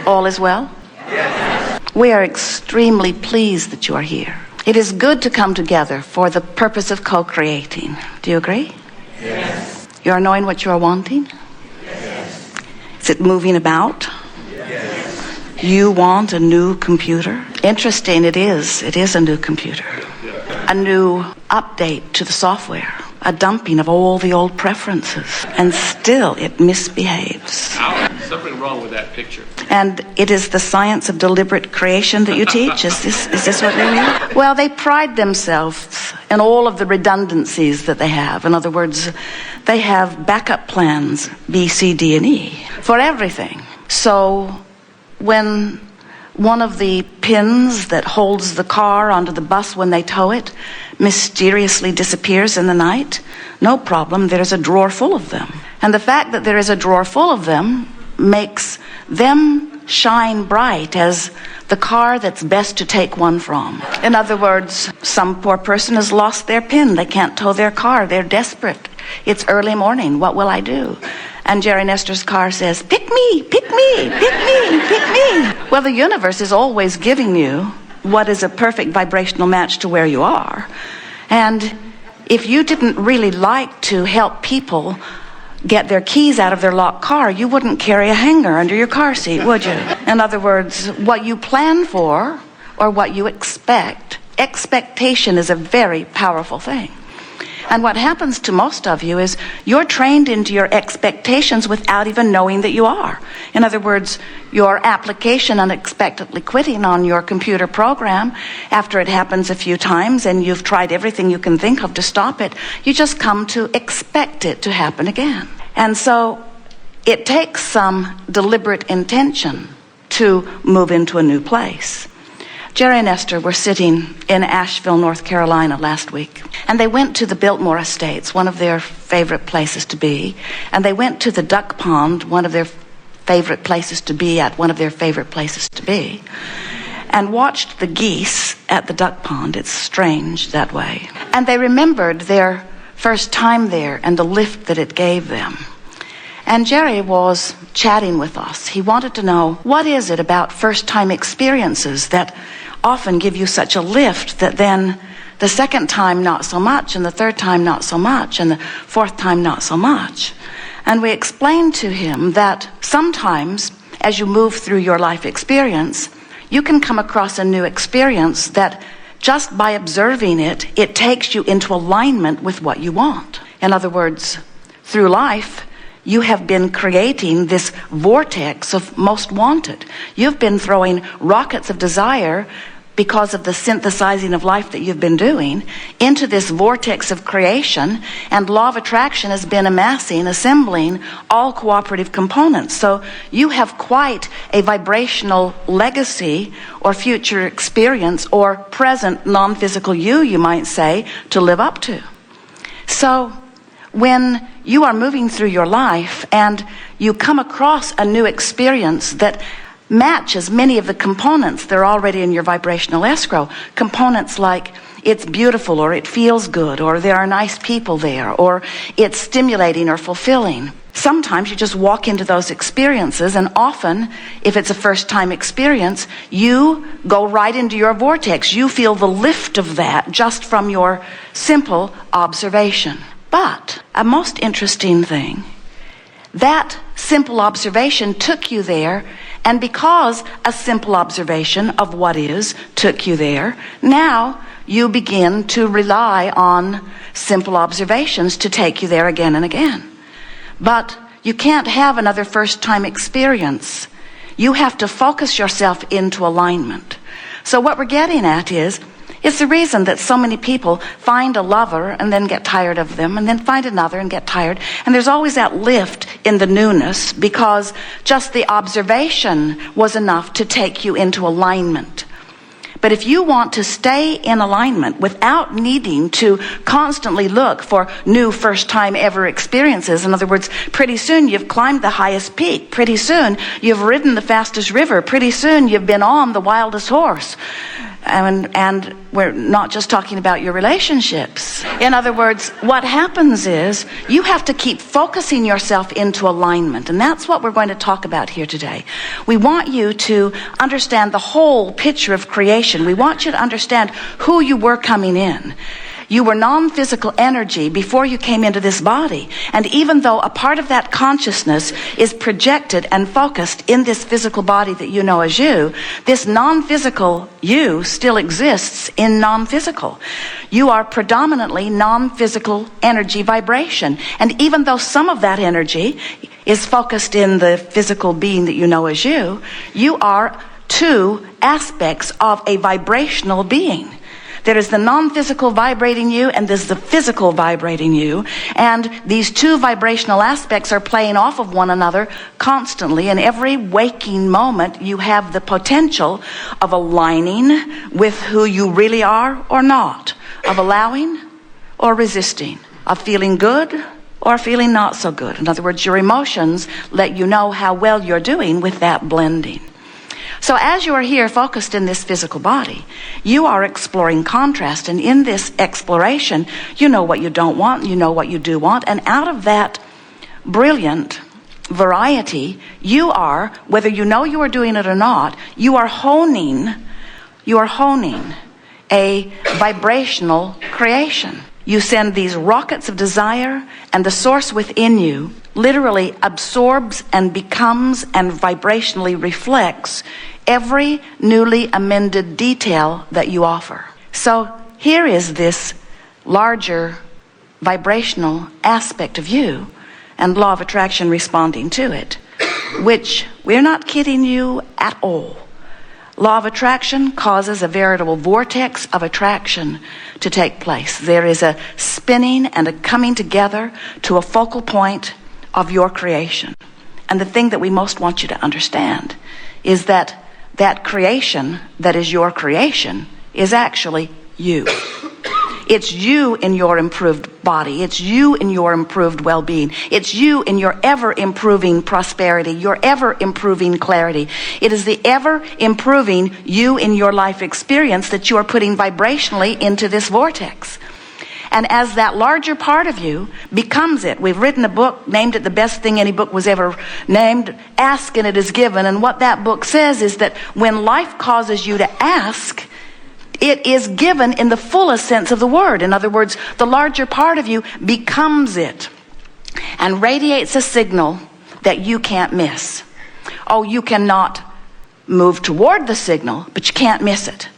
All is well? Yes. We are extremely pleased that you are here. It is good to come together for the purpose of co-creating. Do you agree? Yes. You are knowing what you are wanting? Yes. Is it moving about? Yes. You want a new computer? Interesting, it is. It is a new computer. A new update to the software. A dumping of all the old preferences. And still it misbehaves. There's something wrong with that picture. And it is the science of deliberate creation that you teach? Is this what really is? Well, they pride themselves in all of the redundancies that they have. In other words, they have backup plans, B, C, D, and E, for everything. So when one of the pins that holds the car onto the bus when they tow it mysteriously disappears in the night, no problem, there's a drawer full of them. And the fact that there is a drawer full of them makes them shine bright as the car that's best to take one from. In other words, some poor person has lost their pin. They can't tow their car. They're desperate. It's early morning. What will I do? And Jerry Nestor's car says, pick me, pick me, pick me, pick me. Well, the universe is always giving you what is a perfect vibrational match to where you are. And if you didn't really like to help people get their keys out of their locked car, you wouldn't carry a hanger under your car seat, would you? In other words, what you plan for or what you expect, expectation is a very powerful thing. And what happens to most of you is you're trained into your expectations without even knowing that you are. In other words, your application unexpectedly quitting on your computer program after it happens a few times and you've tried everything you can think of to stop it, you just come to expect it to happen again. And so it takes some deliberate intention to move into a new place. Jerry and Esther were sitting in Asheville, North Carolina last week, and they went to the Biltmore Estates, one of their favorite places to be, and they went to the duck pond, one of their favorite places to be at, one of their favorite places to be, and watched the geese at the duck pond. It's strange that way. And they remembered their first time there and the lift that it gave them. And Jerry was chatting with us. He wanted to know, what is it about first-time experiences that often give you such a lift that then the second time not so much, and the third time not so much, and the fourth time not so much? And we explained to him that sometimes as you move through your life experience, you can come across a new experience that just by observing it, it takes you into alignment with what you want. In other words, through life, you have been creating this vortex of most wanted. You've been throwing rockets of desire because of the synthesizing of life that you've been doing into this vortex of creation, and law of attraction has been assembling all cooperative components. So you have quite a vibrational legacy or future experience or present non-physical you might say, to live up to. So when you are moving through your life and you come across a new experience that matches many of the components that are already in your vibrational escrow, components like it's beautiful, or it feels good, or there are nice people there, or it's stimulating or fulfilling. Sometimes you just walk into those experiences, and often, if it's a first-time experience, you go right into your vortex. You feel the lift of that just from your simple observation. But a most interesting thing, that simple observation took you there, and because a simple observation of what is took you there, now you begin to rely on simple observations to take you there again and again. But you can't have another first-time experience. You have to focus yourself into alignment. So what we're getting at is, it's the reason that so many people find a lover and then get tired of them, and then find another and get tired. And there's always that lift in the newness, because just the observation was enough to take you into alignment. But if you want to stay in alignment without needing to constantly look for new first-time ever experiences, in other words, pretty soon you've climbed the highest peak. Pretty soon you've ridden the fastest river. Pretty soon you've been on the wildest horse. And we're not just talking about your relationships. In other words, what happens is you have to keep focusing yourself into alignment. And that's what we're going to talk about here today. We want you to understand the whole picture of creation. We want you to understand who you were coming in. You were non-physical energy before you came into this body. And even though a part of that consciousness is projected and focused in this physical body that you know as you, this non-physical you still exists in non-physical. You are predominantly non-physical energy vibration. And even though some of that energy is focused in the physical being that you know as you, you are two aspects of a vibrational being. There is the non-physical vibrating you, and there's the physical vibrating you. And these two vibrational aspects are playing off of one another constantly. In every waking moment, you have the potential of aligning with who you really are or not, of allowing or resisting, of feeling good or feeling not so good. In other words, your emotions let you know how well you're doing with that blending. So as you are here focused in this physical body, you are exploring contrast. And in this exploration, you know what you don't want, you know what you do want. And out of that brilliant variety, you are, whether you know you are doing it or not, you are honing a vibrational creation. You send these rockets of desire, and the source within you literally absorbs and becomes and vibrationally reflects every newly amended detail that you offer. So here is this larger vibrational aspect of you and law of attraction responding to it, which we're not kidding you at all. Law of attraction causes a veritable vortex of attraction to take place. There is a spinning and a coming together to a focal point of your creation. And the thing that we most want you to understand is that that creation that is your creation is actually you. It's you in your improved body. It's you in your improved well-being. It's you in your ever-improving prosperity, your ever-improving clarity. It is the ever-improving you in your life experience that you are putting vibrationally into this vortex. And as that larger part of you becomes it, we've written a book, named it the best thing any book was ever named, Ask and It Is Given. And what that book says is that when life causes you to ask, it is given in the fullest sense of the word. In other words, the larger part of you becomes it and radiates a signal that you can't miss. Oh, you cannot move toward the signal, but you can't miss it.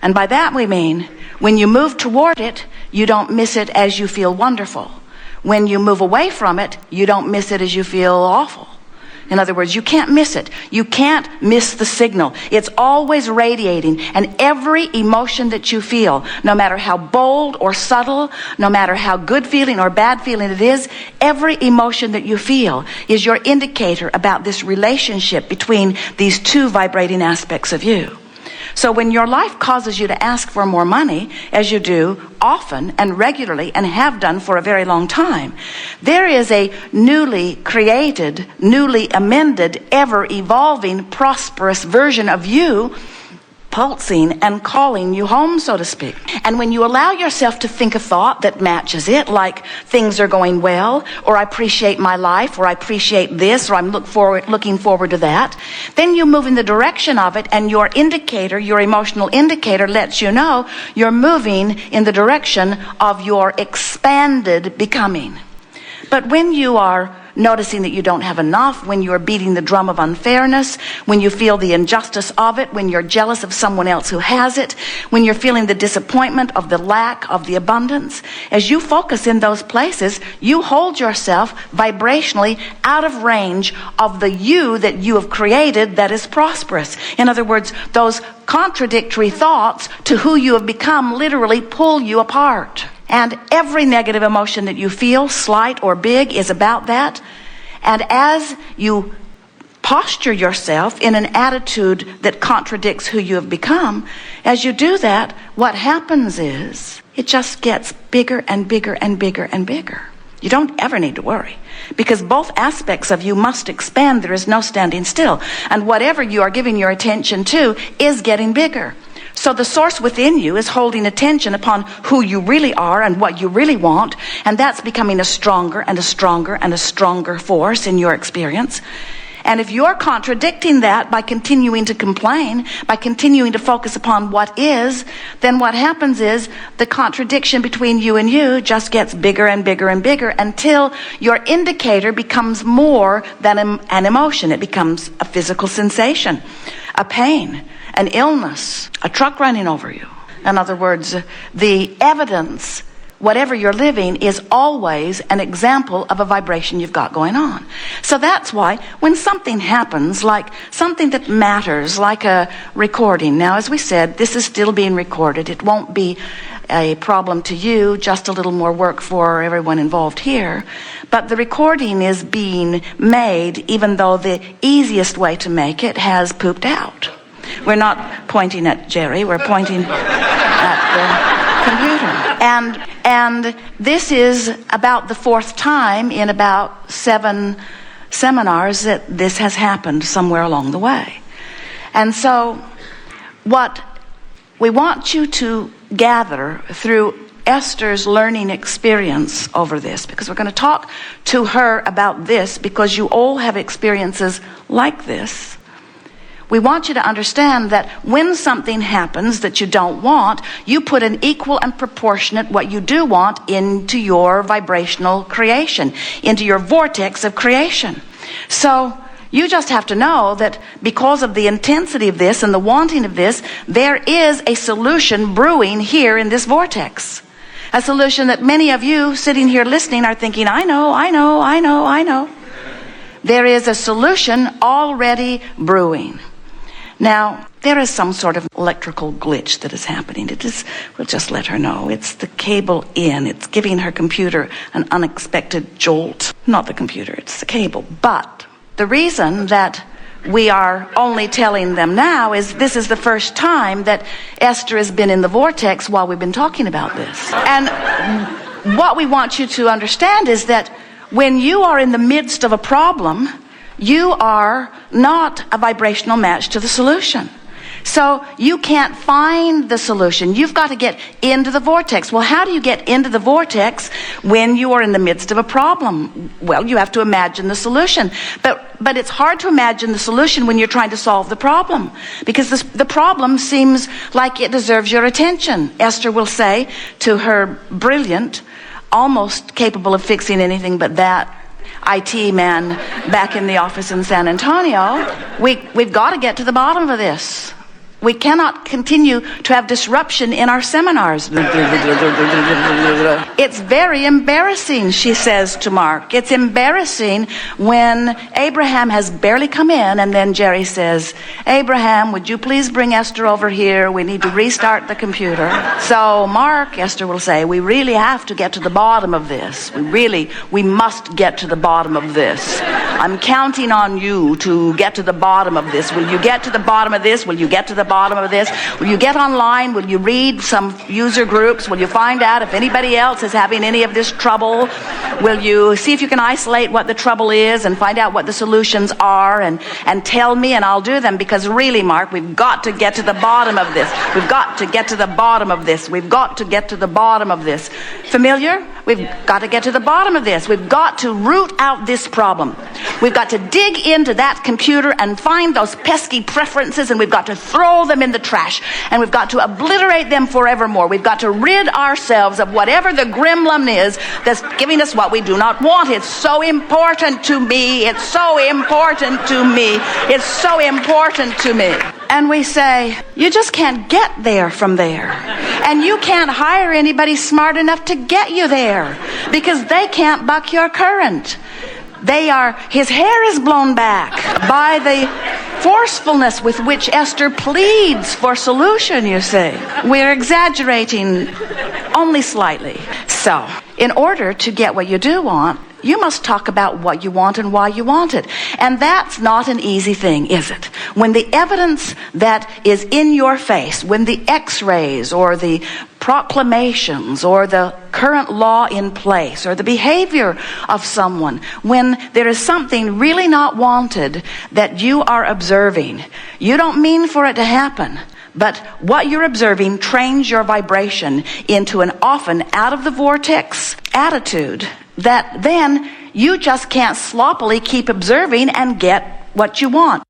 And by that we mean, when you move toward it, you don't miss it as you feel wonderful. When you move away from it, you don't miss it as you feel awful. In other words, you can't miss it. You can't miss the signal. It's always radiating. And every emotion that you feel, no matter how bold or subtle, no matter how good feeling or bad feeling it is, every emotion that you feel is your indicator about this relationship between these two vibrating aspects of you. So when your life causes you to ask for more money, as you do often and regularly and have done for a very long time, there is a newly created, newly amended, ever-evolving, prosperous version of you pulsing and calling you home, so to speak. And when you allow yourself to think a thought that matches it, like things are going well, or I appreciate my life, or I appreciate this, or I'm looking forward to that, then you move in the direction of it, and your indicator, your emotional indicator, lets you know you're moving in the direction of your expanded becoming. But when you are noticing that you don't have enough, when you're beating the drum of unfairness, when you feel the injustice of it, when you're jealous of someone else who has it, when you're feeling the disappointment of the lack of the abundance, as you focus in those places, you hold yourself vibrationally out of range of the you that you have created that is prosperous. In other words, those contradictory thoughts to who you have become literally pull you apart. And every negative emotion that you feel, slight or big, is about that. And as you posture yourself in an attitude that contradicts who you have become, as you do that, what happens is it just gets bigger and bigger and bigger and bigger. You don't ever need to worry, because both aspects of you must expand. There is no standing still. And whatever you are giving your attention to is getting bigger. So the source within you is holding attention upon who you really are and what you really want, and that's becoming a stronger and a stronger and a stronger force in your experience. And if you're contradicting that by continuing to complain, by continuing to focus upon what is, then what happens is the contradiction between you and you just gets bigger and bigger and bigger until your indicator becomes more than an emotion. It becomes a physical sensation, a pain, an illness, a truck running over you. In other words, the evidence, whatever you're living, is always an example of a vibration you've got going on. So that's why when something happens, like something that matters, like a recording. Now, as we said, this is still being recorded. It won't be a problem to you, just a little more work for everyone involved here. But the recording is being made, even though the easiest way to make it has pooped out. We're not pointing at Jerry, we're pointing at the computer. And this is about the fourth time in about 7 seminars that this has happened somewhere along the way. And so what we want you to gather through Esther's learning experience over this, because we're going to talk to her about this because you all have experiences like this. We want you to understand that when something happens that you don't want, you put an equal and proportionate what you do want into your vibrational creation, into your vortex of creation. So you just have to know that because of the intensity of this and the wanting of this, there is a solution brewing here in this vortex. A solution that many of you sitting here listening are thinking, I know. There is a solution already brewing. Now, there is some sort of electrical glitch that is happening. We'll just let her know. It's the cable in. It's giving her computer an unexpected jolt. Not the computer, it's the cable. But the reason that we are only telling them now is this is the first time that Esther has been in the vortex while we've been talking about this. And what we want you to understand is that when you are in the midst of a problem, you are not a vibrational match to the solution. So you can't find the solution. You've got to get into the vortex. Well, how do you get into the vortex when you are in the midst of a problem? Well, you have to imagine the solution. But it's hard to imagine the solution when you're trying to solve the problem, because the problem seems like it deserves your attention. Esther will say to her brilliant, almost capable of fixing anything but that, IT man back in the office in San Antonio, we've got to get to the bottom of this. We cannot continue to have disruption in our seminars. It's very embarrassing, she says to Mark. It's embarrassing when Abraham has barely come in and then Jerry says, Abraham, would you please bring Esther over here? We need to restart the computer. So Mark, Esther will say, we really have to get to the bottom of this. We must get to the bottom of this. I'm counting on you to get to the bottom of this. Will you get to the bottom of this? Will you get to the bottom of this? Will you get online? Will you read some user groups? Will you find out if anybody else is having any of this trouble? Will you see if you can isolate what the trouble is and find out what the solutions are and tell me and I'll do them? Because really, Mark, we've got to get to the bottom of this. We've got to get to the bottom of this. We've got to get to the bottom of this. Familiar? We've got to get to the bottom of this. We've got to root out this problem. We've got to dig into that computer and find those pesky preferences, and we've got to throw them in the trash, and we've got to obliterate them forevermore. We've got to rid ourselves of whatever the gremlin is that's giving us what we do not want. It's so important to me. It's so important to me. It's so important to me. And we say, you just can't get there from there. And you can't hire anybody smart enough to get you there because they can't buck your current. His hair is blown back by the forcefulness with which Esther pleads for solution, you see. We're exaggerating only slightly. So, in order to get what you do want, you must talk about what you want and why you want it. And that's not an easy thing, is it? When the evidence that is in your face, when the x-rays or the proclamations or the current law in place or the behavior of someone, when there is something really not wanted that you are observing, you don't mean for it to happen, But what you're observing trains your vibration into an often out of the vortex attitude that then you just can't sloppily keep observing and get what you want.